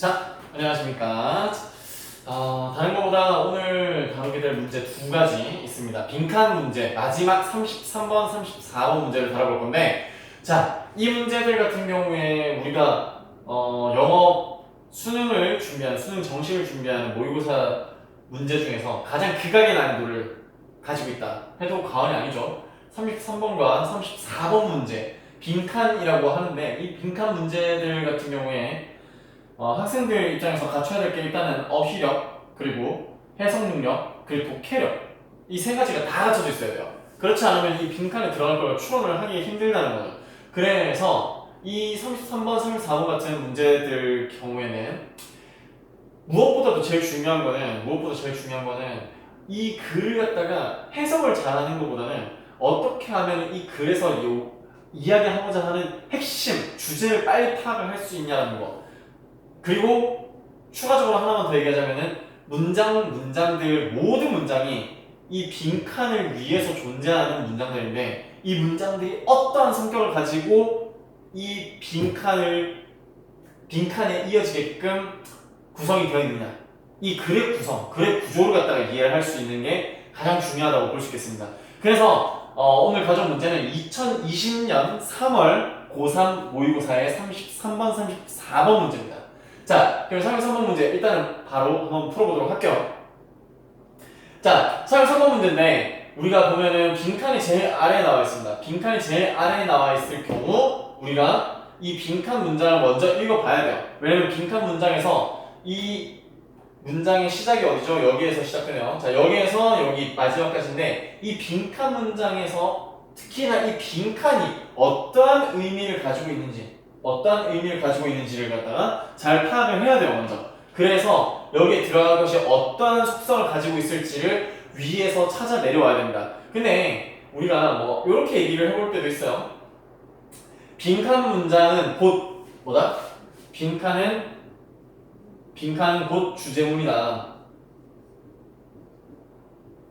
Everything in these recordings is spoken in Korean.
자, 안녕하십니까. 다른 것보다 오늘 다루게 될 문제 두 가지 있습니다. 빈칸 문제, 마지막 33번, 34번 문제를 다뤄볼 건데, 자, 이 문제들 같은 경우에 우리가 영어 수능을 준비하는, 수능 정시를 준비하는 모의고사 문제 중에서 가장 극악의 난이도를 가지고 있다 해도 과언이 아니죠. 33번과 34번 문제, 빈칸이라고 하는데, 이 빈칸 문제들 같은 경우에 학생들 입장에서 갖춰야 될 게 일단은 어휘력, 그리고 해석 능력, 그리고 독해력, 이 세 가지가 다 갖춰져 있어야 돼요. 그렇지 않으면 이 빈칸에 들어갈 걸 추론을 하기 힘들다는 거죠. 그래서 이 33번, 34번 같은 문제들 경우에는 무엇보다 제일 중요한 거는 이 글을 갖다가 해석을 잘하는 것보다는 어떻게 하면 이 글에서 이야기하고자 하는 핵심, 주제를 빨리 파악을 할 수 있냐는 거. 그리고 추가적으로 하나만 더 얘기하자면은 문장들 모든 문장이 이 빈칸을 위해서 존재하는 문장들인데, 이 문장들이 어떠한 성격을 가지고 이 빈칸에 이어지게끔 구성이 되어 있느냐, 이 글의 구성, 글의 구조를 갖다가 이해를 할 수 있는 게 가장 중요하다고 볼 수 있겠습니다. 그래서 오늘 가져온 문제는 2020년 3월 고3 모의고사의 33번, 34번 문제입니다. 자, 그럼 33번 문제 일단은 바로 한번 풀어보도록 할게요. 자, 33번 문제인데 우리가 보면은 빈칸이 제일 아래에 나와 있습니다. 빈칸이 제일 아래에 나와 있을 경우 우리가 이 빈칸 문장을 먼저 읽어봐야 돼요. 왜냐면 빈칸 문장에서 이 문장의 시작이 어디죠? 여기에서 시작되네요. 자, 여기에서 여기 마지막까지인데 이 빈칸 문장에서 특히나 이 빈칸이 어떠한 의미를 가지고 있는지를 갖다가 잘 파악을 해야 돼요, 먼저. 그래서 여기에 들어갈 것이 어떠한 속성을 가지고 있을지를 위에서 찾아 내려와야 됩니다. 근데 우리가 뭐 이렇게 얘기를 해볼 때도 있어요. 빈칸 문장은 곧 뭐다? 빈칸은 곧 주제문이다.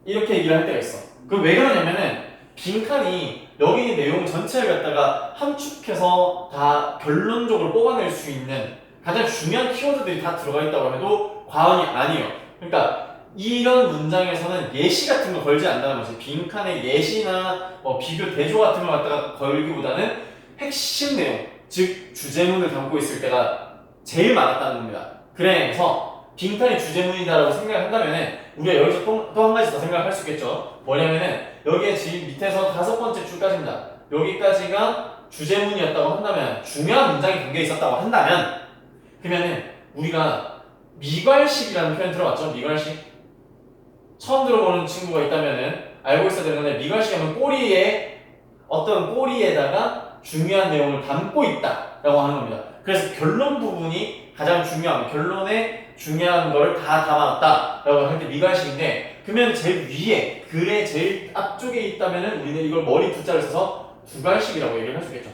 이렇게 얘기를 할 때가 있어. 그럼 왜 그러냐면은 빈칸이 여기 내용 전체를 갖다가 함축해서 다 결론적으로 뽑아낼 수 있는 가장 중요한 키워드들이 다 들어가 있다고 해도 과언이 아니에요. 그러니까 이런 문장에서는 예시 같은 거 걸지 않는다는 거지. 빈칸에 예시나 비교 대조 같은 거 갖다가 걸기보다는 핵심 내용, 즉 주제문을 담고 있을 때가 제일 많았다는 겁니다. 그래서 빈칸이 주제문이다라고 생각을 한다면은 우리가 여기서 또 한 가지 더 생각할 수 있겠죠. 뭐냐면은 여기에 지금 밑에서 5번째 줄까지입니다. 여기까지가 주제문이었다고 한다면, 중요한 문장이 담겨 있었다고 한다면, 그러면은 우리가 미괄식이라는 표현 들어봤죠? 미괄식. 처음 들어보는 친구가 있다면은 알고 있어야 되는데, 미괄식 하면 꼬리에다가 중요한 내용을 담고 있다라고 하는 겁니다. 그래서 결론 부분이 가장 결론에 중요한 거를 다 담아놨다라고 할 때 미괄식인데, 그러면 제일 위에 글의 제일 앞쪽에 있다면은 우리는 이걸 머리 두자를 써서 두괄식이라고 얘기를 할 수 있겠죠.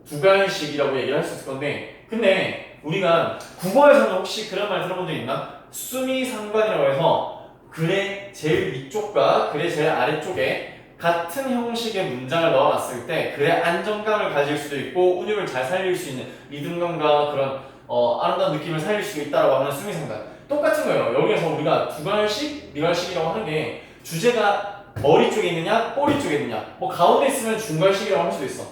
두괄식이라고 얘기를 할 수 있을 건데, 근데 우리가 국어에서는 혹시 그런 말 들어본 적 있나? 수미상관이라고 해서 글의 제일 위쪽과 글의 제일 아래쪽에 같은 형식의 문장을 넣어놨을 때 글의 안정감을 가질 수도 있고 운율을 잘 살릴 수 있는 리듬감과 그런 아름다운 느낌을 살릴 수 있다라고 하는 수미상관. 똑같은 거예요. 여기에서 우리가 두괄식, 미괄식이라고 하는 게 주제가 머리 쪽에 있느냐, 꼬리 쪽에 있느냐, 가운데 있으면 중괄식이라고 할 수도 있어.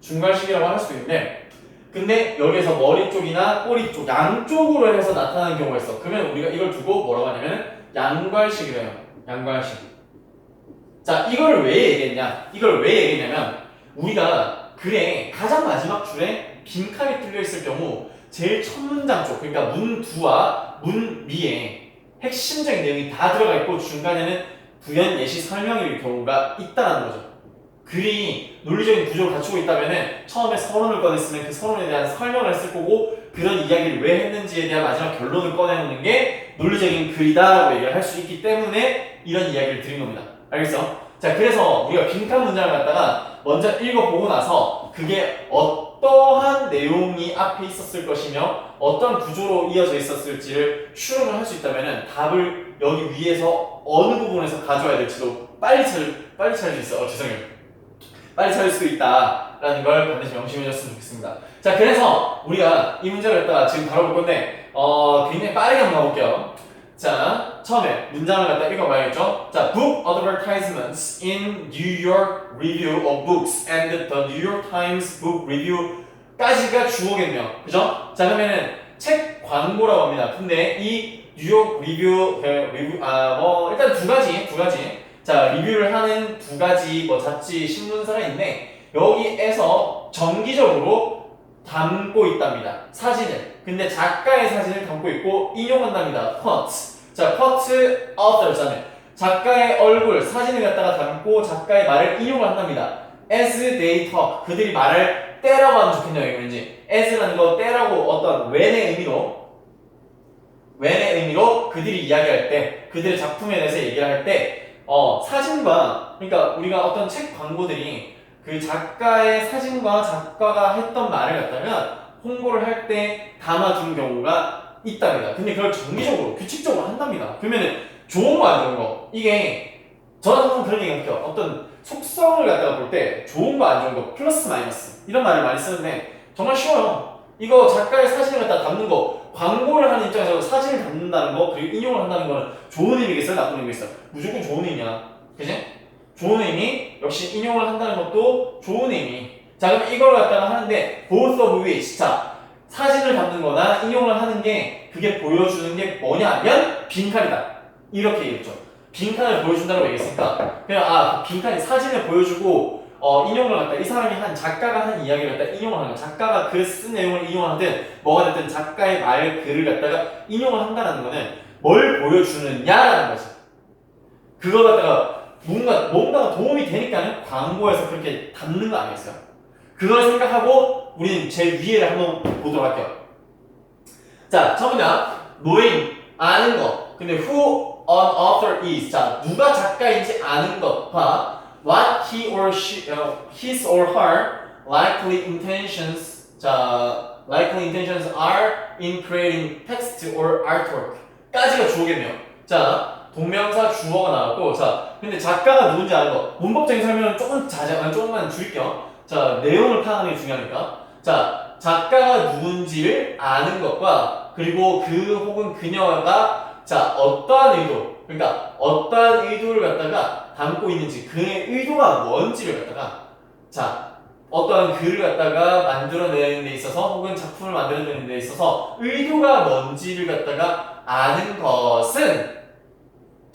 중괄식이라고 할 수도 있는데, 근데 여기에서 머리 쪽이나 꼬리 쪽 양쪽으로 해서 나타나는 경우가 있어. 그러면 우리가 이걸 두고 뭐라고 하냐면 양괄식이래요. 양괄식. 자, 이걸 왜 얘기했냐면 우리가 글의 가장 마지막 줄에 빈칸이 뚫려 있을 경우 제일 첫 문장 쪽, 그러니까 문 두와 문 미에 핵심적인 내용이 다 들어가 있고 중간에는 부연 예시 설명일 경우가 있다는 거죠. 글이 논리적인 구조를 갖추고 있다면은 처음에 서론을 꺼냈으면 그 서론에 대한 설명을 했을 거고, 그런 이야기를 왜 했는지에 대한 마지막 결론을 꺼내는 게 논리적인 글이다라고 얘기를 할 수 있기 때문에 이런 이야기를 드린 겁니다. 알겠어? 자, 그래서 우리가 빈칸 문장을 갖다가 먼저 읽어보고 나서 그게 어떠한 내용이 앞에 있었을 것이며 어떤 구조로 이어져 있었을지를 추론을 할 수 있다면은 답을 여기 위에서 어느 부분에서 가져와야 될지도 빨리 찾을 수 있어. 죄송해요. 빨리 찾을 수 있다. 있다라는 걸 반드시 명심해줬으면 좋겠습니다. 자, 그래서 우리가 이 문제를 갖다가 지금 다뤄볼 건데 굉장히 빠르게 한번 가볼게요. 자, 처음에 문장을 갖다 읽어봐야겠죠? 자, book advertisements in New York Review of Books and the New York Times Book Review까지가 주어겠네요. 그죠? 자, 그러면은 책 광고라고 합니다. 근데 이 뉴욕 리뷰, 일단 두 가지. 자, 리뷰를 하는 두 가지 잡지, 신문사가 있는데 여기에서 정기적으로 담고 있답니다. 사진을. 근데 작가의 사진을 담고 있고 인용한답니다. quotes. 자, quote author잖아요. 작가의 얼굴, 사진을 갖다가 담고 작가의 말을 인용을 한답니다. as they talk. 그들이 말을 때라고 하면 좋겠네요. 왠지. as라는 거 때라고 어떤 when의 의미로 그들이 이야기할 때, 그들의 작품에 대해서 얘기를 할 때 사진과, 그러니까 우리가 어떤 책 광고들이 그 작가의 사진과 작가가 했던 말을 갖다가 홍보를 할 때 담아준 경우가 있답니다. 근데 그걸 정기적으로, 규칙적으로 한답니다. 그러면은 좋은 거 안 좋은 거, 이게 저는 항상 그런 얘기 할게요. 어떤 속성을 갖다가 볼 때 좋은 거 안 좋은 거, 플러스 마이너스 이런 말을 많이 쓰는데 정말 쉬워요. 이거 작가의 사진을 갖다 담는 거, 광고를 하는 입장에서 사진을 담는다는 거, 그리고 인용을 한다는 거는 좋은 의미겠어요? 나쁜 의미겠어요? 무조건 좋은 의미야. 그지? 좋은 의미, 역시 인용을 한다는 것도 좋은 의미. 자, 그럼 이걸 갖다가 하는데 both of which. 자, 사진을 담는 거나 인용을 하는 게 그게 보여주는 게 뭐냐면 빈칸이다. 이렇게 얘기했죠. 빈칸을 보여준다고 얘기했으니까 그냥 그 빈칸이 사진을 보여주고 인용을 갖다 이 사람이 한 작가가 한 이야기를 갖다 인용을 하는 거, 작가가 글 쓴 내용을 인용하든 뭐가 됐든 작가의 말 글을 갖다가 인용을 한다는 거는 뭘 보여주느냐라는 거지. 그걸 갖다가 뭔가가 도움이 되니까는 광고에서 그렇게 담는 거 아니겠어요? 그걸 생각하고 우리는 제일 위에를 한번 보도록 할게요. 자, 첫 번째 knowing, 아는 것. 근데 who an author is. 자, 누가 작가인지 아는 것과 what he or she, his or her likely intentions. 자, likely intentions are in creating text or artwork. 까지가 주어겠네요. 자, 동명사 주어가 나왔고, 자, 근데 작가가 누군지 아는 거. 문법적인 설명은 조금만 줄일게요. 자, 내용을 파악하는 게 중요하니까. 자, 작가가 누군지를 아는 것과, 그리고 그 혹은 그녀가, 자, 어떠한 의도, 그러니까 어떠한 의도를 갖다가 담고 있는지, 그의 의도가 뭔지를 갖다가, 자, 어떠한 글을 갖다가 만들어내는 데 있어서, 혹은 작품을 만들어내는 데 있어서 의도가 뭔지를 갖다가 아는 것은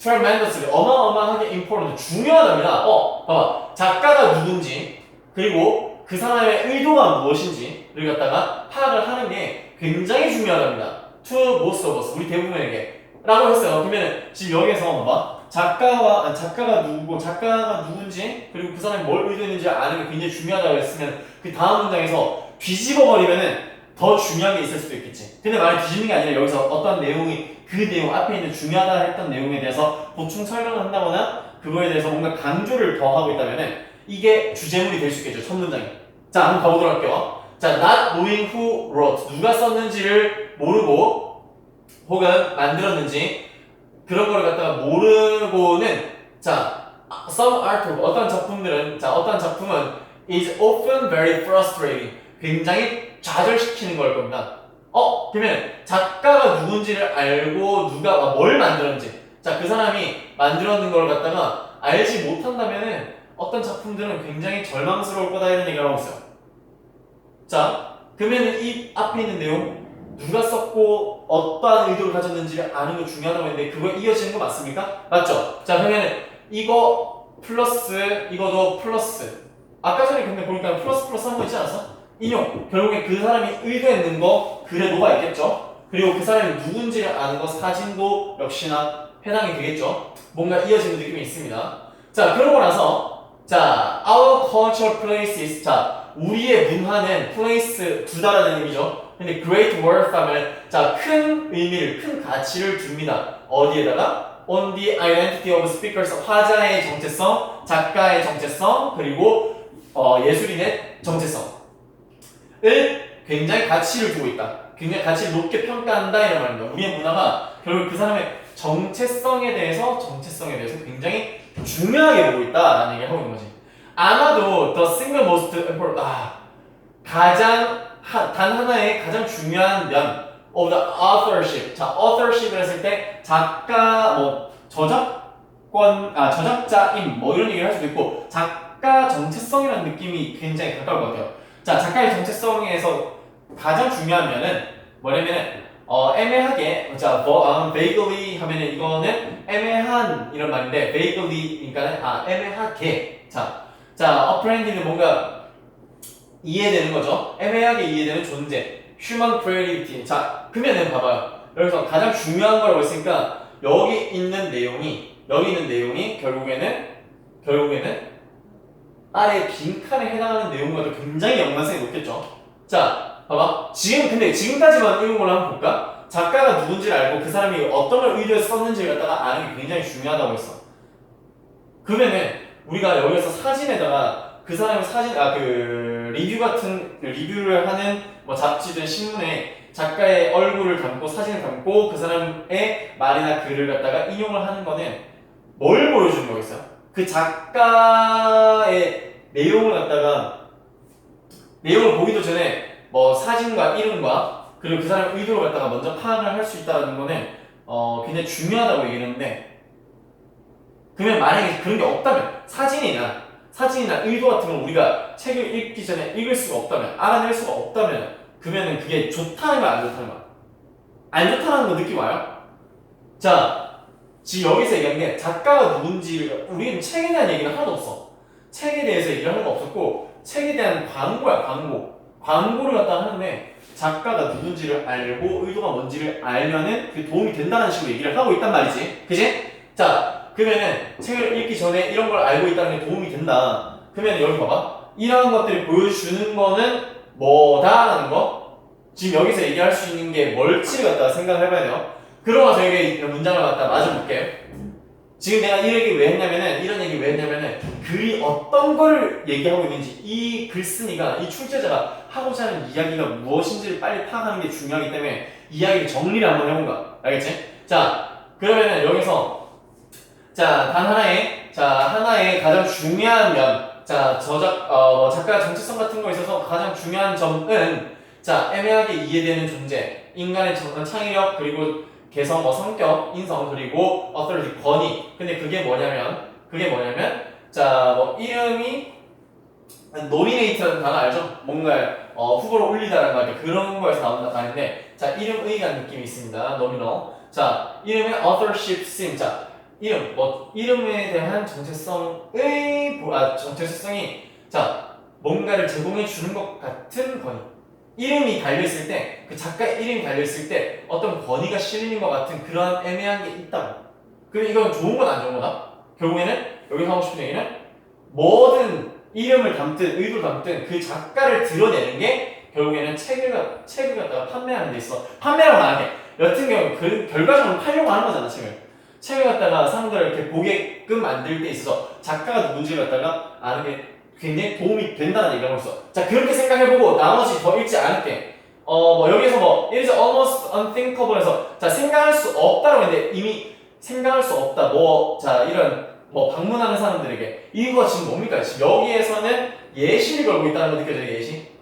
tremendously, 어마어마하게 important, 중요하답니다. 봐봐. 작가가 누군지, 그리고 그 사람의 의도가 무엇인지를 갖다가 파악을 하는 게 굉장히 중요하답니다. To most of us, 우리 대부분에게. 라고 했어요. 그러면 지금 여기에서 봐봐. 작가가 누구고, 작가가 누군지, 그리고 그 사람이 뭘 의도했는지 아는 게 굉장히 중요하다고 했으면 그 다음 문장에서 뒤집어버리면은 더 중요한 게 있을 수도 있겠지. 근데 만약 뒤집는 게 아니라 여기서 어떤 내용이 그 내용 앞에 있는 중요하다 했던 내용에 대해서 보충 설명을 한다거나 그거에 대해서 뭔가 강조를 더 하고 있다면은 이게 주제물이 될 수 있겠죠. 첫 문장이. 자, 한번 가보도록 할게요. 자, not knowing who wrote. 누가 썼는지를 모르고 혹은 만들었는지 그런 걸 갖다가 모르고는 자, some artwork, 어떤 작품은 is often very frustrating. 굉장히 좌절시키는 걸 겁니다. 그러면 작가가 누군지를 알고 누가 뭘 만들었는지, 자, 그 사람이 만들었는 걸 갖다가 알지 못한다면은 어떤 작품들은 굉장히 절망스러울 거다 이런 얘기를 하고 있어요. 자, 그러면 이 앞에 있는 내용, 누가 썼고 어떠한 의도를 가졌는지를 아는 거 중요하다고 했는데 그거에 이어지는 거 맞습니까? 맞죠? 자, 그러면 이거 플러스 이거도 플러스. 아까 전에 근데 보니까 플러스 한 거 있지 않았어? 인용. 결국에 그 사람이 의도했는 거 글에 녹아 있겠죠? 그리고 그 사람이 누군지를 아는 거 사진도 역시나 해당이 되겠죠? 뭔가 이어지는 느낌이 있습니다. 자, 그러고 나서 자, our cultural places. 자, 우리의 문화는 place 두다라는 의미죠. 근데 great worth 하면 자, 큰 의미를, 큰 가치를 줍니다. 어디에다가? on the identity of speakers. 화자의 정체성, 작가의 정체성, 그리고 예술인의 정체성을 굉장히 가치를 두고 있다. 굉장히 가치를 높게 평가한다 이런 말입니다. 우리의 문화가 결국 그 사람의 정체성에 대해서 굉장히 중요하게 보고 있다라는 얘기를 하고 있는 거지. 아마도 the single most important 단 하나의 가장 중요한 면 of the authorship. 자, authorship을 했을 때 작가 뭐 저작자임 뭐 이런 얘기를 할 수도 있고 작가 정체성이라는 느낌이 굉장히 가까울 것 같아요. 자, 작가의 정체성에서 가장 중요한 면은 뭐냐면은 애매하게 vaguely 하면은 이거는 애매한 이런 말인데 vaguely 그러니까 애매하게 apprehend는 뭔가 이해되는 거죠. 애매하게 이해되는 존재 human creativity. 자, 그러면은 봐봐요. 여기서 가장 중요한 거라고 했으니까 여기 있는 내용이 결국에는 아래 빈칸에 해당하는 내용과도 굉장히 연관성이 높겠죠. 자, 봐봐. 지금까지만 읽은 걸로 한번 볼까? 작가가 누군지를 알고 그 사람이 어떤 걸 의도해서 썼는지를 갖다가 아는 게 굉장히 중요하다고 했어. 그러면은 우리가 여기서 사진에다가 그 사람의 리뷰를 하는 뭐 잡지든 신문에 작가의 얼굴을 담고 사진을 담고 그 사람의 말이나 글을 갖다가 인용을 하는 거는 뭘 보여주는 거겠어요? 그 작가의 내용을 보기도 전에 뭐 사진과 이름과 그리고 그 사람의 의도를 갖다가 먼저 파악을 할 수 있다는 거는 굉장히 중요하다고 얘기를 했는데 그러면 만약에 그런 게 없다면 사진이나 의도 같은 건 우리가 책을 읽기 전에 읽을 수가 없다면 알아낼 수가 없다면 그러면은 그게 좋다는 거야 안 좋다는 거야? 안 좋다는 거 느낌 와요? 자, 지금 여기서 얘기한 게 작가가 누군지를 우리는 책에 대한 얘기는 하나도 없어. 책에 대해서 얘기를 하는 거 없었고 책에 대한 광고를 갖다 하는데 작가가 누군지를 알고 의도가 뭔지를 알면은 그게 도움이 된다는 식으로 얘기를 하고 있단 말이지. 그치? 자, 그러면은 책을 읽기 전에 이런 걸 알고 있다는 게 도움이 된다. 그러면 여기 봐봐. 이러한 것들이 보여주는 거는 뭐다라는 거. 지금 여기서 얘기할 수 있는 게 뭘지를 갖다가 생각을 해봐야 돼요. 그러고 저에게 문장을 갖다 맞아볼게요. 지금 내가 이런 얘기 왜 했냐면은 글이 어떤 걸 얘기하고 있는지 이 글쓴이가 이 출제자가 하고자 하는 이야기가 무엇인지를 빨리 파악하는 게 중요하기 때문에 이야기를 정리를 한번 해본 거야. 알겠지? 자, 그러면은 여기서 단 하나의 가장 중요한 면 작가 정체성 같은 거에 있어서 가장 중요한 점은 애매하게 이해되는 존재 인간의 창의력 그리고 개성, 성격, 인성, 그리고 authority, 권위. 근데 그게 뭐냐면, 이름이 nominate라는 단어 알죠? 뭔가 후보로 올리다라는 말, 그런 거에서 나온다 말인데, 이름의라는 느낌이 있습니다. nominal. 이름의 authorship sim. 이름에 대한 정체성이 뭔가를 제공해 주는 것 같은 권위. 이름이 달려있을 때, 그 작가의 이름이 달려있을 때 어떤 권위가 실리는 것 같은 그런 애매한 게 있다고. 그럼 이건 좋은 건 안 좋은 거다? 결국에는 여기서 하고 싶은 얘기는 뭐든 이름을 담든 의도를 담든 그 작가를 드러내는 게 결국에는 책을 갖다가 판매하는 데 있어. 판매라고 안 해. 여튼 경우 결과적으로 팔려고 하는 거잖아, 책을 갖다가 사람들을 이렇게 보게끔 만들 때 있어서 작가가 누군지를 갖다가 아는 게 굉장히 도움이 된다는 얘기를 하고 있어. 그렇게 생각해보고 나머지 더 읽지 않을게. 여기서 it is almost unthinkable 해서 생각할 수 없다라고 했는데 이미 생각할 수 없다. 이런 방문하는 사람들에게 이거 지금 뭡니까? 지금 여기에서는 예시를 걸고 있다는 거 느껴져요, 예시?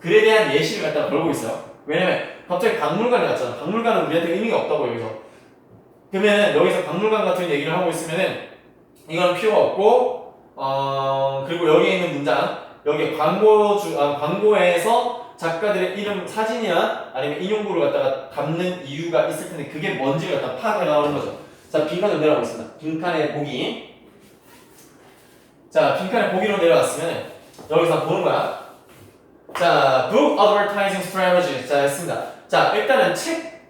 글에 대한 예시를 갖다가 걸고 있어요. 왜냐면 갑자기 박물관에 갔잖아. 박물관은 우리한테 의미가 없다고 여기서. 그러면 여기서 박물관 같은 얘기를 하고 있으면은 이건 필요가 없고 그리고 여기에 있는 문장 여기 광고에서 작가들의 이름 사진이나 아니면 인용구를 갖다가 담는 이유가 있을 텐데 그게 뭔지를 갖다가 파악해 나오는 거죠. 빈칸으로 내려가고 있습니다. 빈칸의 보기. 빈칸의 보기로 내려갔으면 여기서 보는 거야. book advertising strategy. 했습니다. 일단은 책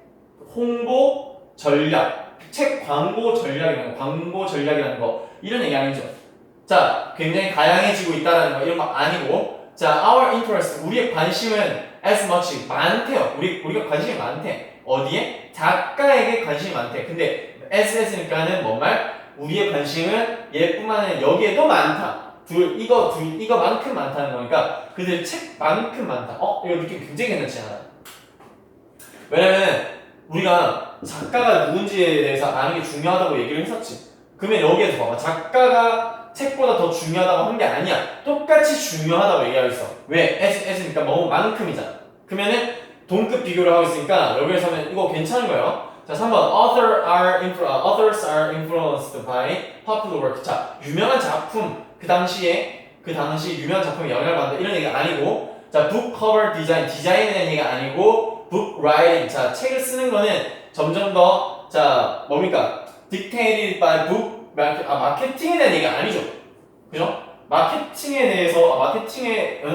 홍보 전략, 책 광고 전략이라는 거 이런 얘기 아니죠. 굉장히 다양해지고 있다는 거 이런 거 아니고 our interest 우리의 관심은 as much 많대요. 우리가 관심이 많대. 어디에? 작가에게 관심이 많대. 근데 SS니까는 뭔 말? 우리의 관심은 얘뿐만 아니라 여기에도 많다. 이거만큼 많다는 거니까 그들 책만큼 많다. 이거 느낌 굉장히 괜찮지 않아? 왜냐면 우리가 작가가 누군지에 대해서 아는 게 중요하다고 얘기를 했었지. 그러면 여기에서 봐봐. 작가가 책보다 더 중요하다고 한 게 아니야. 똑같이 중요하다고 얘기하고 있어. 왜? as니까 뭐만큼이잖아. 그러면은 동급 비교를 하고 있으니까 여기에서는 이거 괜찮은 거예요. 자, 3번 authors are influenced by popular work. 자, 유명한 작품 그 당시 유명한 작품에 영향을 받는다 이런 얘기가 아니고, 자, book cover 디자인에 대한 얘기가 아니고 book writing. 자, 책을 쓰는 거는 점점 더, 자, 뭡니까? dictated by book 마케팅에 대한 얘기가 아니죠. 그죠? 마케팅에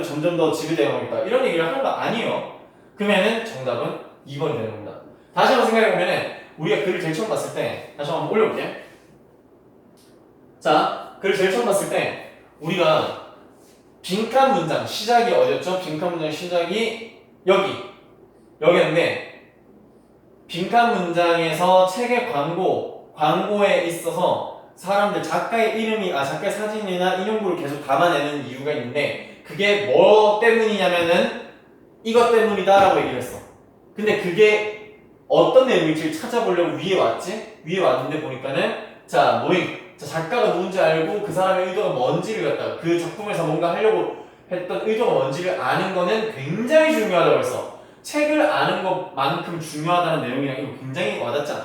점점 더 지배되어 가겠다 이런 얘기를 하는 거 아니에요. 그러면은 정답은 2번이 되는 겁니다. 다시 한번 생각해보면은 우리가 글을 제일 처음 봤을 때, 다시 한번 올려볼게요. 자, 글을 제일 처음 봤을 때 우리가 빈칸 문장 시작이 어디였죠? 빈칸 문장 시작이 여기였는데, 빈칸 문장에서 책의 광고에 있어서 사람들 작가의 사진이나 인용구를 계속 담아내는 이유가 있는데, 그게 뭐 때문이냐면은 이것 때문이다라고 얘기를 했어. 근데 그게 어떤 내용인지 찾아보려고 위에 왔는데 보니까는, 자, 작가가 누군지 알고 그 사람의 의도가 뭔지를 갖다가 그 작품에서 뭔가 하려고 했던 의도가 뭔지를 아는 거는 굉장히 중요하다고 했어. 책을 아는 것만큼 중요하다는 내용이랑 이거 굉장히 와닿잖아.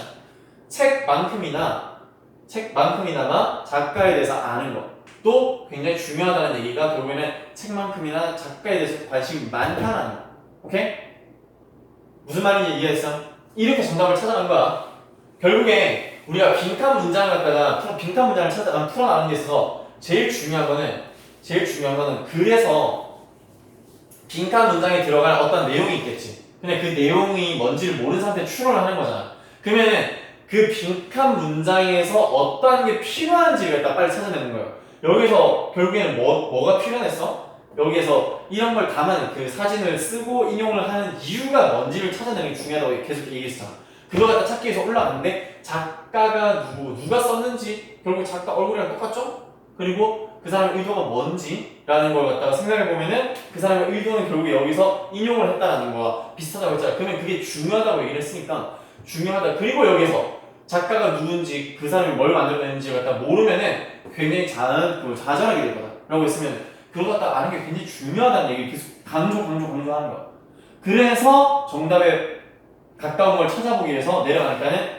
책만큼이나마 작가에 대해서 아는 것도 굉장히 중요하다는 얘기가 결국에는 책만큼이나 작가에 대해서 관심이 많다는 거. 오케이? 무슨 말인지 이해했어? 이렇게 정답을 찾아간 거야. 결국에 우리가 빈칸 문장을 풀어나가는 데 있어서 제일 중요한 거는 그래서 빈칸 문장에 들어갈 어떤 내용이 있겠지. 근데 그 내용이 뭔지를 모르는 상태에 추론을 하는 거잖아. 그러면은 그 빈칸 문장에서 어떠한 게 필요한지를 갖다 빨리 찾아내는 거예요. 여기서 결국에는 뭐가 필요했어? 여기에서 이런 걸 담아낸 그 사진을 쓰고 인용을 하는 이유가 뭔지를 찾아내는 게 중요하다고 계속 얘기했잖아. 그거 갖다 찾기 위해서 올라갔는데, 작가가 누가 썼는지 결국 작가 얼굴이랑 똑같죠? 그리고 그 사람의 의도가 뭔지라는 걸 갖다가 생각해보면은 그 사람의 의도는 결국 여기서 인용을 했다라는 거와 비슷하다고 했잖아. 그러면 그게 중요하다고 얘기를 했으니까 중요하다. 그리고 여기서 작가가 누군지 그 사람이 뭘 만들어냈는지 갖다 모르면은 굉장히 좌절하게 될 거다 라고 했으면, 그거 갖다 아는 게 굉장히 중요하다는 얘기를 계속 강조하는 거야. 그래서 정답에 가까운 걸 찾아보기 위해서 내려가니까는,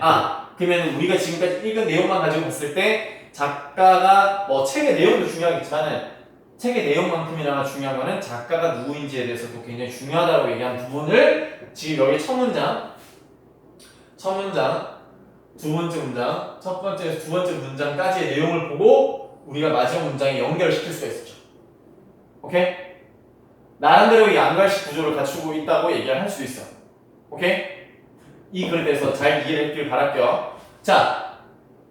그러면 우리가 지금까지 읽은 내용만 가지고 봤을 때 작가가 책의 내용도 중요하겠지만은 책의 내용만큼이나 중요한 거는 작가가 누구인지에 대해서도 굉장히 중요하다고 얘기한 부분을 지금 여기 첫 문장, 두 번째 문장, 첫 번째에서 두 번째 문장까지의 내용을 보고 우리가 마지막 문장에 연결시킬 수가 있었죠. 오케이? 나름대로 이 양갈식 구조를 갖추고 있다고 얘기를 할 수 있어. 오케이? 이 글에 대해서 잘 이해를 했길 바랄게요. 자,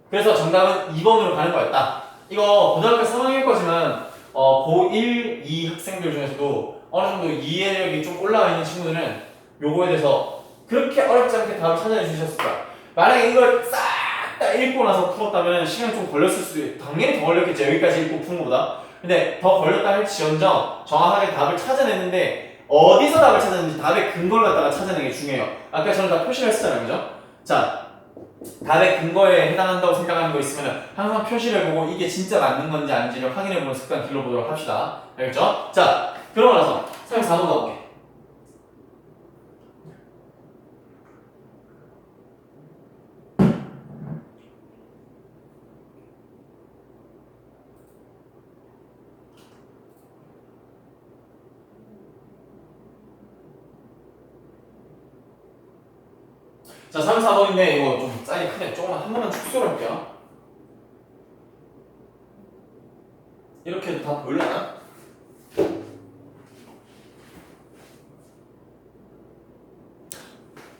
그래서 정답은 2번으로 가는 거였다. 이거 고등학교 3학년 거지만 고1, 2 학생들 중에서도 어느 정도 이해력이 좀 올라와 있는 친구들은 요거에 대해서 그렇게 어렵지 않게 답을 찾아내 주셨을 거야. 만약에 이걸 싹 다 읽고 나서 풀었다면 시간이 좀 걸렸을 수도 있고, 당연히 더 걸렸겠지. 여기까지 읽고 푸는 것보다. 근데 더 걸렸다 할지언정 정확하게 답을 찾아내는데 어디서 답을 찾았는지 답의 근거를 갖다가 찾아내는 게 중요해요. 아까 저는 다 표시를 했었잖아요. 그죠? 자, 답의 근거에 해당한다고 생각하는 거 있으면 항상 표시를 보고 이게 진짜 맞는 건지 아닌지를 확인해보는 습관 길러보도록 합시다. 알겠죠? 자, 그러고 나서 4번 가볼게. 자, 3, 4번인데 이거 좀 사이즈 크네. 조금만 한 번만 축소를 할게요. 이렇게 해도 다 보이려나?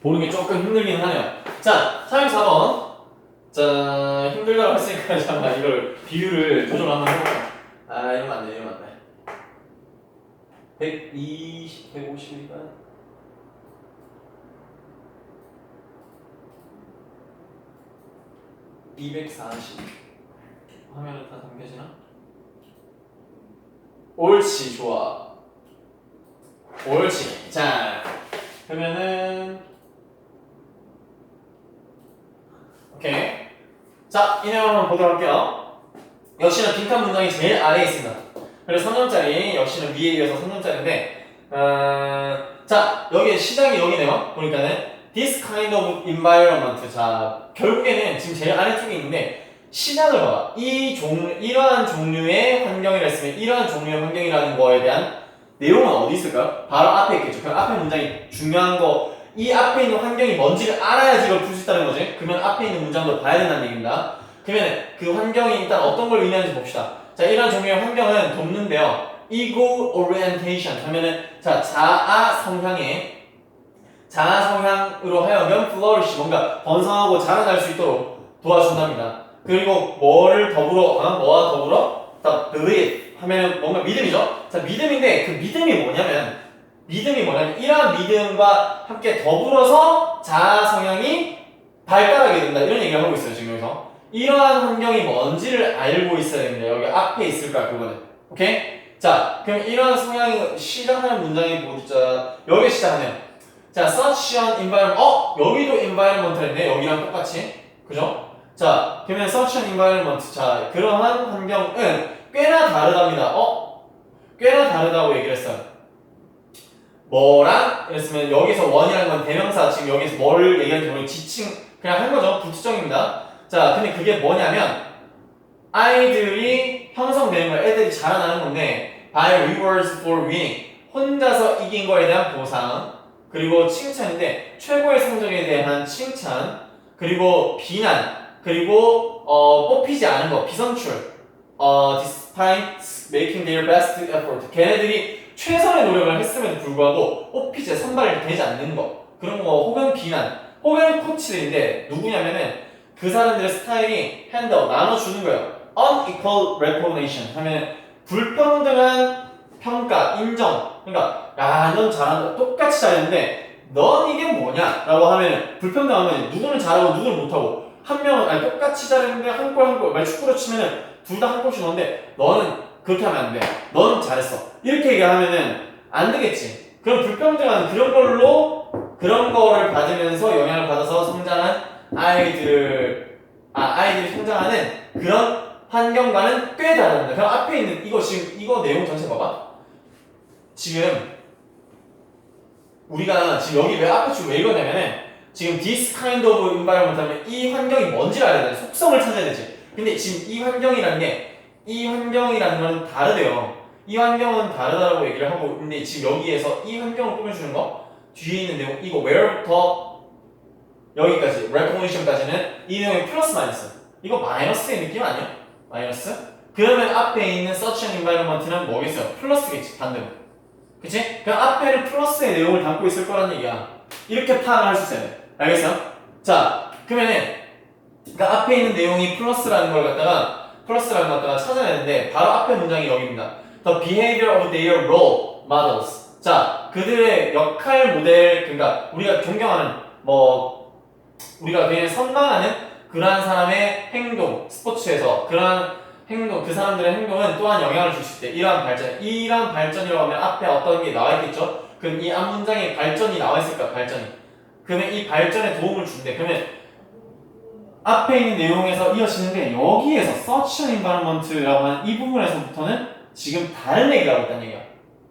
보는 게 조금 힘들긴 하네요. 자, 3, 4번. 자, 힘들다고 했으니까 잠깐 이걸 비율을 조절 한번 해볼게요. 이러면 안 돼. 120, 150이니까. 240. 화면에 다 담겨지나? 옳지, 좋아. 옳지. 자, 그러면은 오케이. 자, 이 내용 한번 보도록 할게요. 역시나 빈칸 문장이 제일 아래에 있습니다. 그래서 3점짜리 역시는 위에 이어서 3점짜리인데 자 여기 시작이 여기네요. 보니까는 This kind of environment. 자 결국에는 지금 제일 아래쪽에 있는데 시작을 봐봐. 이러한 종류의 환경이라 했으면 이러한 종류의 환경이라는 거에 대한 내용은 어디 있을까요? 바로 앞에 있겠죠. 그럼 앞에 문장이 중요한 거, 이 앞에 있는 환경이 뭔지를 알아야지 이걸 풀 수 있다는 거지. 그러면 앞에 있는 문장도 봐야 된다는 얘기입니다. 그러면 그 환경이 일단 어떤 걸 의미하는지 봅시다. 자, 이런 종류의 환경은 돕는데요. Ego orientation 하면은 자 자아 성향으로 하여금 flourish 뭔가 번성하고 자라날 수 있도록 도와준답니다. 그리고 뭐와 더불어 believe 하면은 뭔가 믿음이죠. 자 믿음인데 그 믿음이 뭐냐면 이러한 믿음과 함께 더불어서 자아 성향이 발달하게 된다 이런 얘기를 하고 있어요. 지금 여기서 이러한 환경이 뭔지를 알고 있어야 됩니다. 여기 앞에 있을 거야 그거는. 오케이? 자 그럼 이러한 성향이 시작하는 문장이 보자. 여기 시작하면 자 such an environment 여기도 environment인데 여기랑 똑같이 그죠? 자 그러면 such an environment 자 그러한 환경은 꽤나 다르답니다. 꽤나 다르다고 얘기를 했어요. 뭐랑 이랬으면 여기서 원이라는 건 대명사 지금 여기서 뭐를 얘기하는지 모르는 지칭 그냥 한 거죠. 부투정입니다. 자 근데 그게 뭐냐면 아이들이 형성되는 거예요. 애들이 자라나는 건데 by rewards for winning 혼자서 이긴 거에 대한 보상 그리고 칭찬인데 최고의 성적에 대한 칭찬 그리고 비난 그리고 뽑히지 않은 거 비선출 despite making their best effort 걔네들이 최선의 노력을 했음에도 불구하고 뽑히지 선발이 되지 않는 거 그런 거 혹은 비난 혹은 코치들인데 누구냐면은 그 사람들의 스타일이 핸드아웃 나눠주는 거예요. unequal recognition 하면 불평등한 평가 인정 그러니까 야 넌 잘한다 똑같이 잘했는데 넌 이게 뭐냐 라고 하면 불평등하면 누구는 잘하고 누구는 못하고 한 명은 똑같이 잘했는데 한 골 축구로 치면은 둘 다 한 골씩 넣었는데 너는 그렇게 하면 안 돼. 너는 잘했어. 이렇게 얘기하면은 안 되겠지. 그럼 불평등한 그런 거를 받으면서 영향을 받아서 성장한 아이들이 성장하는 그런 환경과는 꽤 다릅니다. 그럼 앞에 있는 이거 내용 전체 봐봐. 지금 우리가 지금 여기 왜 앞에 줄 왜 읽었냐면은 지금 this kind of environment 하면 이 환경이 뭔지를 알아야 돼. 속성을 찾아야 되지. 근데 지금 이 환경이라는 건 다르대요. 이 환경은 다르다라고 얘기를 하고 있는데 지금 여기에서 이 환경을 꾸며주는 거 뒤에 있는 내용 이거 where부터 여기까지 recognition까지는 이 내용이 플러스 마이너스 이거 마이너스의 느낌 아니야? 마이너스? 그러면 앞에 있는 such an environment는 뭐겠어요? 플러스겠지 반대로 그치? 그럼 앞에는 플러스의 내용을 담고 있을 거란 얘기야. 이렇게 파악을 할 수 있어야 돼. 알겠어요? 자 그러면은 그러니까 앞에 있는 내용이 플러스라는 걸 갖다가 찾아내는데 바로 앞에 문장이 여기입니다. The behavior of their role models. 자, 그들의 역할 모델, 그러니까 우리가 존경하는 우리가 그냥 선망하는 그러한 사람의 행동, 스포츠에서 그러한 행동, 그 사람들의 행동은 또한 영향을 줄 수 있대. 이러한 발전이라고 하면 앞에 어떤 게 나와 있겠죠? 그럼 이 앞 문장에 발전이 나와 있을까? 발전이. 그러면 이 발전에 도움을 준대. 그러면 앞에 있는 내용에서 이어지는데 여기에서 such an environment라고 하는 이 부분에서부터는 지금 다른 얘기를 하고 있다는 얘기야.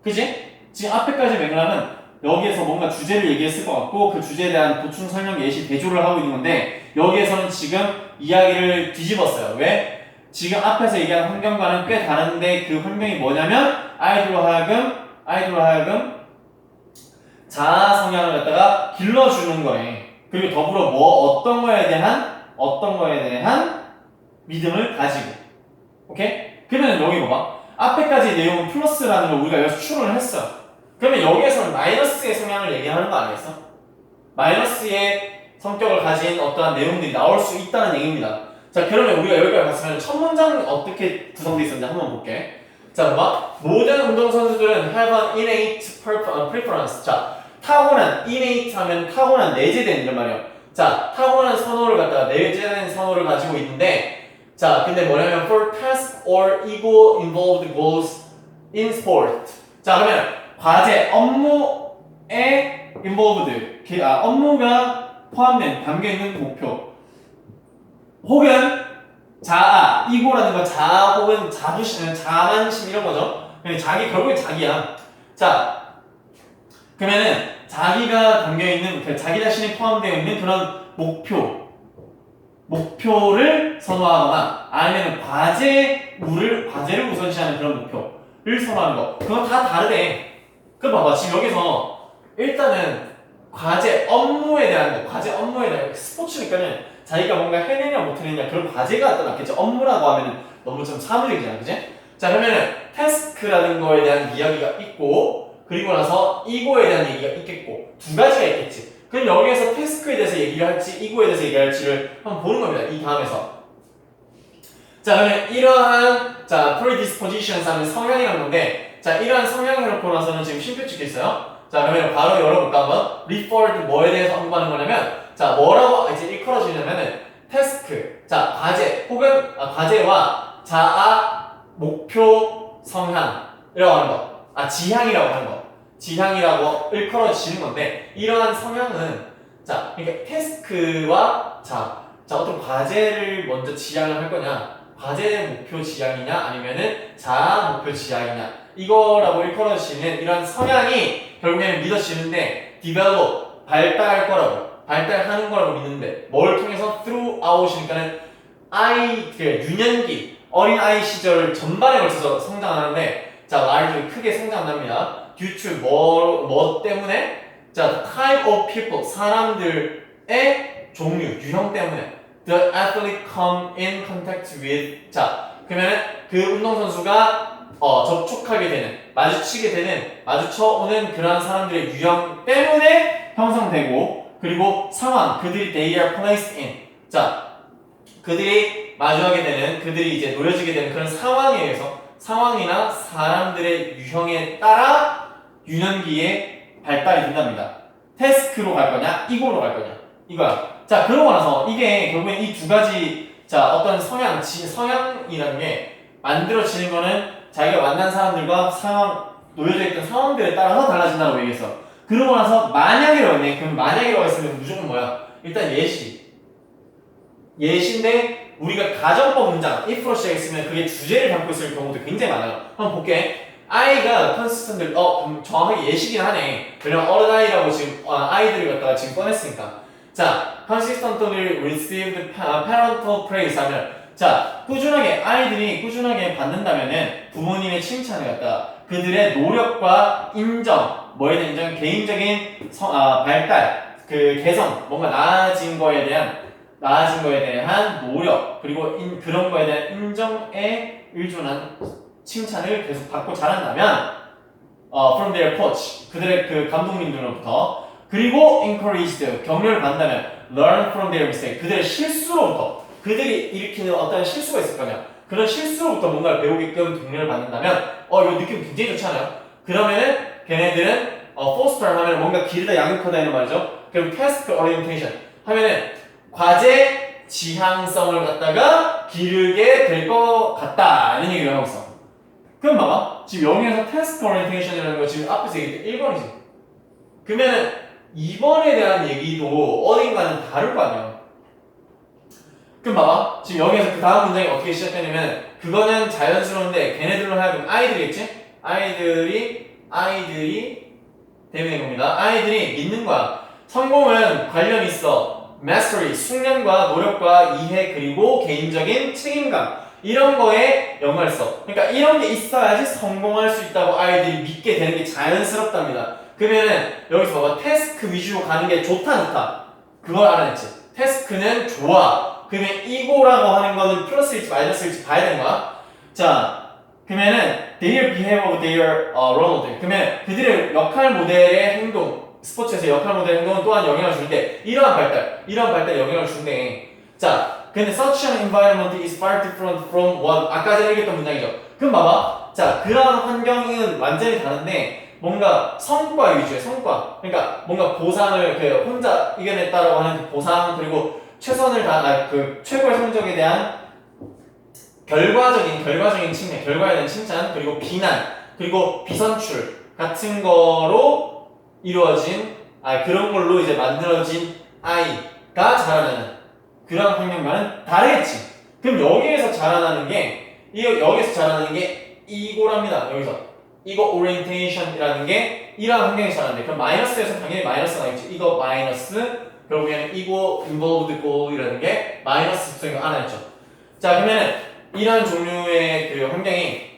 그지? 지금 앞에까지 맥락은 여기에서 뭔가 주제를 얘기했을 것 같고 그 주제에 대한 보충 설명 예시 대조를 하고 있는 건데 여기에서는 지금 이야기를 뒤집었어요. 왜? 지금 앞에서 얘기한 환경과는 꽤 다른데 그 환경이 뭐냐면 아이들로 하여금 자아 성향을 갖다가 길러주는 거예요. 그리고 더불어 어떤 거에 대한 믿음을 가지고 오케이? 그러면 여기 봐봐 앞에까지 내용은 플러스라는 걸 우리가 여기서 추론을 했어. 그러면 여기에서는 마이너스의 성향을 얘기하는 거 아니겠어? 마이너스의 성격을 가진 어떠한 내용들이 나올 수 있다는 얘기입니다. 자 그러면 우리가 여기까지 봤으면 첫 문장은 어떻게 구성되어 있었는지 한번 볼게. 자 봐봐 모든 운동선수들은 have an innate preference. 자 타고난 innate 하면 타고난 내재된 이란 말이야. 자, 타고난 선호를 갖다가 내재된 선호를 가지고 있는데 자, 근데 뭐냐면 for task or ego involved goals in sport. 자, 그러면 과제, 업무에 involved, 업무가 포함된, 담겨있는 목표 혹은 자아, 이고라는 건 자아 혹은 자부심, 자만심 이런 거죠. 자기, 결국엔 자기야. 자, 그러면은 자기가 담겨있는, 자기 자신이 포함되어 있는 그런 목표를 선호하거나 아니면 과제를 우선시하는 그런 목표를 선호하는 거. 그건 다 다르대. 그럼 봐봐. 지금 여기서 일단은 과제 업무에 대한 스포츠니까는 자기가 뭔가 해내냐 못해내냐 그런 과제가 떠났겠죠. 업무라고 하면은 너무 좀 사무적이잖아, 그지? 자, 그러면은 태스크라는 거에 대한 이야기가 있고, 그리고 나서 이거에 대한 얘기가 있겠고, 두 가지가 있겠지. 그럼 여기에서 태스크에 대해서 얘기를 할지 이거에 대해서 얘기할지를 한번 보는 겁니다. 이 다음에서. 자, 그러면 이러한 predispositions 하면 성향이란 건데, 자, 이러한 성향을 놓고 나서는 지금 쉼표 찍혀 있어요. 자, 그러면 바로 열어볼까 한번. referred 뭐에 대해서 언급하는 거냐면, 자, 뭐라고 이제 일컬어지냐면은 태스크, 자, 과제 혹은 과제와 자아, 목표, 성향이라고 하는 거. 지향이라고 하는 거. 지향이라고 일컬어지는 건데, 이러한 성향은, 자, 그러니까 태스크와 어떤 과제를 먼저 지향을 할 거냐, 과제 목표 지향이냐, 아니면은 자아 목표 지향이냐, 이거라고 일컬어지는 이런 성향이 결국에는 믿어지는데, develop, 발달하는 거라고 믿는데, 뭘 통해서? throughout이니까는 유년기, 어린 아이 시절 전반에 걸쳐서 성장하는데, 자, 아이들이 크게 성장합니다. due to 뭐 때문에? 자, type of people, 사람들의 종류, 유형 때문에. The athlete come in contact with. 자, 그러면 그 운동선수가 접촉하게 되는, 마주쳐오는 그러한 사람들의 유형 때문에 형성되고, 그리고 상황, 그들이 they are placed in. 자, 그들이 마주하게 되는, 그들이 이제 놓여지게 되는 그런 상황에 의해서, 상황이나 사람들의 유형에 따라 유년기에 발달이 된답니다. 태스크로 갈 거냐, 이거로 갈 거냐, 이거야. 자, 그러고 나서 이게 결국엔 이 두 가지, 자, 어떤 성향이라는 게 만들어지는 거는 자기가 만난 사람들과 놓여져 있던 상황들에 따라서 달라진다고 얘기했어. 그러고 나서 만약이라고 했네. 그럼 만약이라고 했으면 무조건 뭐야? 일단 예시인데 우리가 가정법 문장 if로 시작했으면 그게 주제를 담고 있을 경우도 굉장히 많아요. 한번 볼게. 아이가 consistently 정확하게 예시긴 하네. 왜냐면 어른아이라고 지금 아이들을 갖다가 지금 꺼냈으니까. 자, consistently received parental praise 하면, 자, 아이들이 꾸준하게 받는다면은 부모님의 칭찬을 갖다가 그들의 노력과 인정, 뭐에 대한 인정, 개인적인 발달, 개성, 뭔가 나아진 거에 대한 노력, 그리고 그런 거에 대한 인정에 의존한 칭찬을 계속 받고 자란다면, from their coach, 그들의 그 감독님들로부터, 그리고 encouraged, 격려를 받는다면, learn from their mistake, 그들의 실수로부터, 그들이 일으키는 어떤 실수가 있을 거냐, 그런 실수로부터 뭔가를 배우게끔 격려를 받는다면, 이거 느낌 굉장히 좋지 않아요? 그러면은 걔네들은 foster 하면 뭔가 기르다 양육하다 이런 말이죠. 그럼 task orientation 하면은 과제 지향성을 갖다가 기르게 될 것 같다 이런 얘기를 하고 있어. 그럼 봐봐, 지금 여기에서 task orientation이라는 거 지금 앞에서 얘기했을 때 1번이지. 그러면은 2번에 대한 얘기도 어딘가는 다를 거 아니야. 그럼 봐봐, 지금 여기에서 그 다음 문장이 어떻게 시작되냐면, 그거는 자연스러운데 걔네들로 하여금 아이들이겠지? 아이들이 대변인 겁니다. 아이들이 믿는 거야. 성공은 관련 있어. mastery, 숙련과 노력과 이해, 그리고 개인적인 책임감, 이런 거에 연관을 써. 그러니까 이런 게 있어야지 성공할 수 있다고 아이들이 믿게 되는 게 자연스럽답니다. 그러면은 여기서 봐봐, 태스크 위주로 가는 게 좋다. 그걸 알아냈지. 태스크는 좋아. 그러면 이거라고 하는 거는 플러스일지 마이너스일지 봐야 되는 거야. 자, 그러면은 their behavior, their role model. 그러면 그들의 역할 모델의 행동, 스포츠에서 역할 모델 행동은 또한 영향을 주는데, 이러한 발달에 영향을 주는데, 자, 근데 such an environment is far different from what 아까 전에 얘기했던 문장이죠. 그럼 봐봐, 자, 그런 환경은 완전히 다른데 뭔가 성과 위주의 성과, 그러니까 뭔가 보상을 혼자 이겨냈다라고 하는 그 보상, 그리고 최선을 다한 최고의 성적에 대한 결과적인 측면, 결과에 대한 칭찬, 그리고 비난, 그리고 비선출 같은 거로 이루어진, 그런 걸로 이제 만들어진 아이가 자라나는 그런 환경과는 다르겠지. 그럼 여기에서 자라나는 게 여기서 자라나는 게 이거랍니다. 여기서 이거 오리엔테이션이라는 게 이러한 환경에서 자라는데 그럼 마이너스에서 당연히 마이너스가 나겠지. 이거 마이너스 결국에는 이거 involved goal이라는 게 마이너스 습성인 거 알아냈죠. 자 그러면은 이런 종류의 그 환경이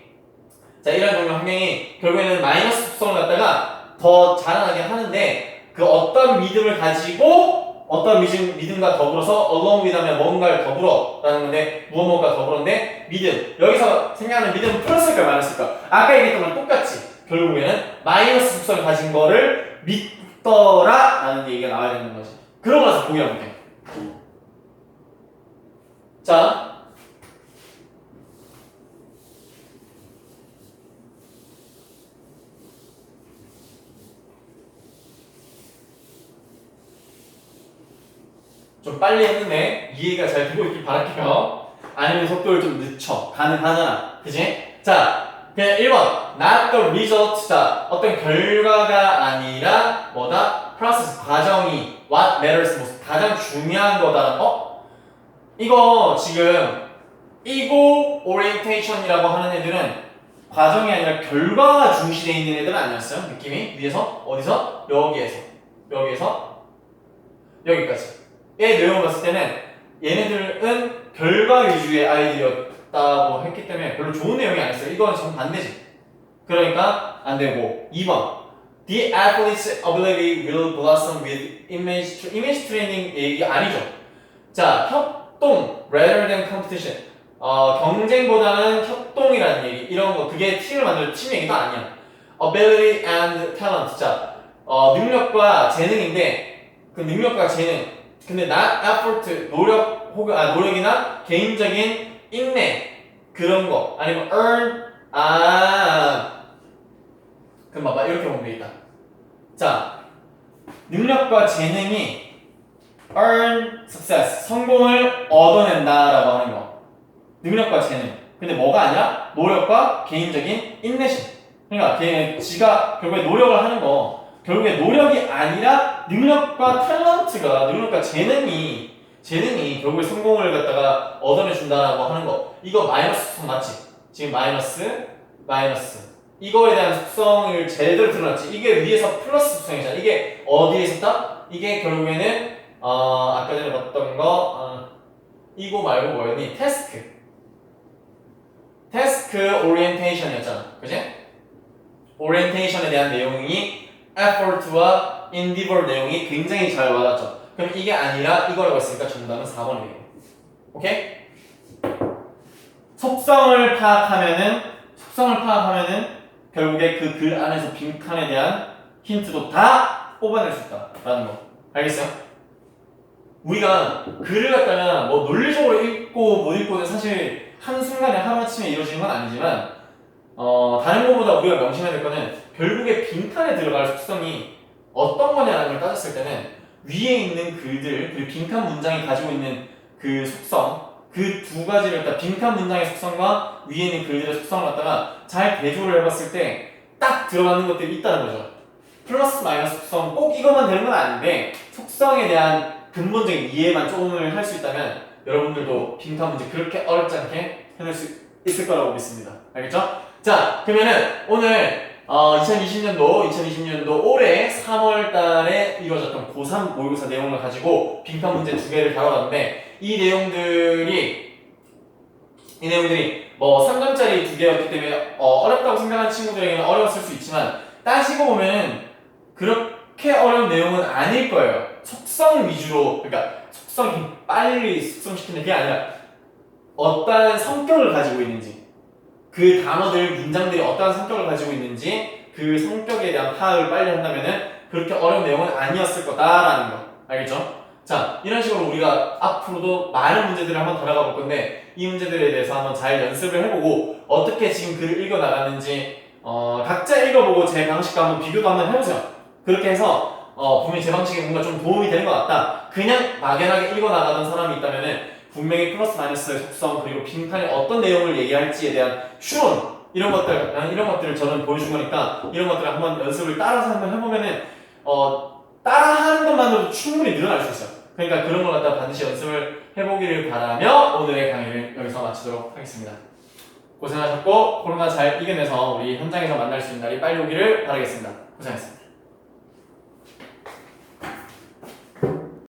결국에는 마이너스 습성을 갖다가 더 자라나게 하는데 그 어떤 믿음을 가지고 어떤 믿음과 더불어서 along with 하면 뭔가를 더불어라는 건데 무엇과 더불어인데 믿음 여기서 생각하는 믿음은 플러스일까 마이너스일까? 아까 얘기했던 거랑 똑같이 결국에는 마이너스 습성을 가진 거를 믿더라라는 얘기가 나와야 되는 거지. 그러고 나서 보기 한번 돼. 자 좀 빨리 했는데 이해가 잘 되고 있길 바랄게요. 아니면 속도를 좀 늦춰. 가능하잖아. 그지? 자, 그냥 1번. Not the result. 자, 어떤 결과가 아니라 뭐다? process, 과정이 what matters most. 가장 중요한 거다. 이거 지금 이거 orientation이라고 하는 애들은 과정이 아니라 결과가 중시되어 있는 애들은 아니었어요. 느낌이? 위에서? 어디서? 여기에서? 여기까지. 얘 내용을 봤을 때는 얘네들은 결과 위주의 아이들이었다고 했기 때문에 별로 좋은 내용이 아니었어요. 이거는 정반대지. 그러니까 안 되고 2번 The athlete's ability will blossom with image training 얘기 아니죠. 자, 협동 rather than competition. 경쟁보다는 협동이라는 얘기 이런 거 그게 팀을 만들 팀 얘기가 아니야. Ability and talent. 자, 능력과 재능인데 그 능력과 재능 근데 not effort 노력이나 개인적인 인내 그런 거 아니면 earn 그럼 봐봐 이렇게 보면 되겠다. 자 능력과 재능이 earn success 성공을 얻어낸다라고 하는 거 능력과 재능 근데 뭐가 아니야? 노력과 개인적인 인내심 그러니까 지가 결국에 노력을 하는 거 결국에 노력이 아니라 능력과 능력과 재능이 결국에 성공을 갖다가 얻어내준다라고 하는 거 이거 마이너스 속성 맞지? 지금 마이너스 이거에 대한 속성을 제대로 드러났지 이게 위에서 플러스 속성이잖아 이게 어디에 있었다? 이게 결국에는 아까 전에 봤던 거 이거 말고 뭐였니? 태스크 오리엔테이션이었잖아 그치? 오리엔테이션에 대한 내용이 effort와 endeavor 내용이 굉장히 잘 와닿죠. 그럼 이게 아니라 이거라고 했으니까 정답은 4번이에요. 오케이? 속성을 파악하면은 결국에 그 글 안에서 빈칸에 대한 힌트도 다 뽑아낼 수 있다라는 거. 알겠어요? 우리가 글을 갖다가 뭐 논리적으로 읽고 못 읽고는 사실 한순간에 하루아침에 이루어지는 건 아니지만 다른 것보다 우리가 명심해야 될 거는 결국에 빈칸에 들어갈 속성이 어떤 거냐라는 걸 따졌을 때는 위에 있는 글들 그리고 빈칸 문장이 가지고 있는 그 속성 그 두 가지를 갖다 빈칸 문장의 속성과 위에 있는 글들의 속성을 갖다가 잘 대조를 해봤을 때 딱 들어가는 것들이 있다는 거죠. 플러스 마이너스 속성 꼭 이것만 되는 건 아닌데 속성에 대한 근본적인 이해만 조금을 할 수 있다면 여러분들도 빈칸 문제 그렇게 어렵지 않게 해낼 수 있을 거라고 믿습니다. 알겠죠? 자 그러면은 오늘 2020년도 올해 3월 달에 이루어졌던 고3 모의고사 내용을 가지고 빈칸 문제 2개를 다뤄봤는데 이 내용들이 뭐 3점짜리 2개였기 때문에 어렵다고 생각하는 친구들에게는 어려웠을 수 있지만 따지고 보면 그렇게 어려운 내용은 아닐 거예요. 속성 위주로 그러니까 속성이 빨리 숙성시키는 게 아니라 어떠한 성격을 가지고 있는지 그 단어들, 문장들이 어떠한 성격을 가지고 있는지 그 성격에 대한 파악을 빨리 한다면은 그렇게 어려운 내용은 아니었을 거다라는 거. 알겠죠? 자, 이런 식으로 우리가 앞으로도 많은 문제들을 한번 다뤄가 볼 건데 이 문제들에 대해서 한번 잘 연습을 해보고 어떻게 지금 글을 읽어나가는지 각자 읽어보고 제 방식과 한번 비교도 한번 해보세요. 그렇게 해서 분명히 제 방식이 뭔가 좀 도움이 되는 것 같다. 그냥 막연하게 읽어나가던 사람이 있다면은 분명히 플러스 마이너스의 속성 그리고 빈칸에 어떤 내용을 얘기할지에 대한 추론 이런 것들을 저는 보여준 거니까 이런 것들을 한번 연습을 따라서 한번 해보면은 따라하는 것만으로도 충분히 늘어날 수 있어요. 그러니까 그런 걸 갖다 반드시 연습을 해보기를 바라며 오늘의 강의를 여기서 마치도록 하겠습니다. 고생하셨고 코로나 잘 이겨내서 우리 현장에서 만날 수 있는 날이 빨리 오기를 바라겠습니다. 고생하셨습니다.